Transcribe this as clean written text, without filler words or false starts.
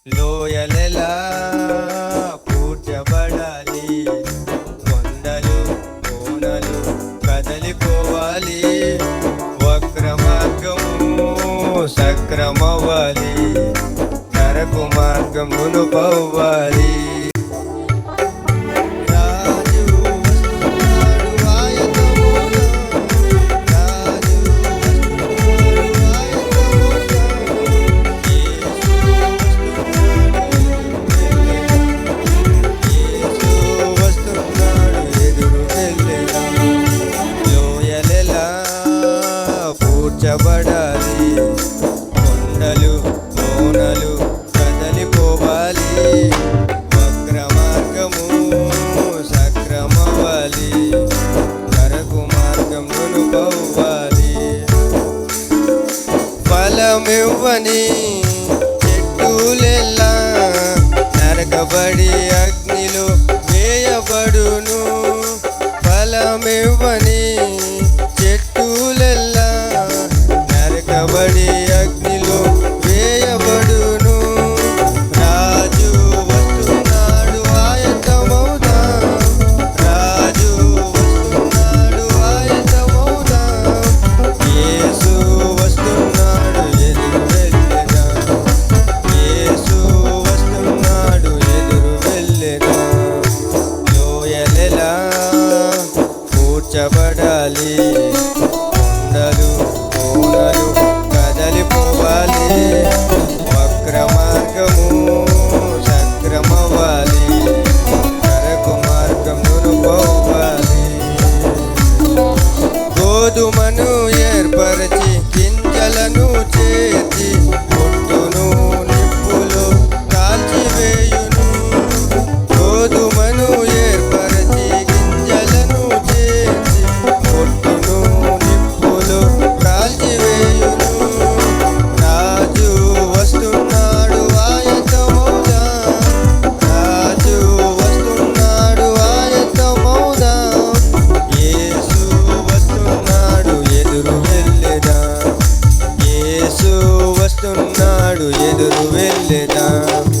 లోయలెలా పూడ్చబడాలి, కొండలు కోనలు కదలిపోవాలి, వక్ర మార్గము సక్రమవ్వాలి, నరకు మార్గమును పోవాలి. పూడ్చబడాలి, కొండలు కోనలు కదలిపోవాలి, వక్ర మార్గము సక్రమవ్వాలి, నరకు మార్గమును పోవాలి. ఫలమివ్వని చెట్టులెల్లా నరకబడి అగ్నిలో వేయబడును. ఫలమివ్వని చెట్టులెల్లా నరకబడి అగ్నిలో వేయబడును. రాజు వస్తున్నాడు ఆయత్తమవుదాం, రాజు వస్తున్నాడు ఆయత్తమవుదాం, యేసు వస్తున్నాడు ఎదురు వెళ్ళెదాం, యేసు వస్తున్నాడు ఎదురు వెళ్ళెదాం. లోయలెలా పూడ్చబడాలి, కొండలు కోనలు కదలిపోవాలి, వక్ర మార్గము సక్రమవ్వాలి, నరకు మార్గమును పోవాలి. గోధుమను ఏర్పరచి గింజలను చేర్చి పొట్టును నిప్పులో కాల్చివేయును. గోధుమను ఏర్పరచి గింజలను చేర్చి పొట్టును నిప్పులో కాల్చివేయును. రాజు వస్తున్నాడు ఆయత్తమవుదాం, రాజు వస్తున్నాడు ఆయత్తమవుదాం, యేసు వస్తున్నాడు ఎదురు వెళ్ళెదాం, యేసు వస్తున్నాడు ఎదురు వెళ్ళెదాం.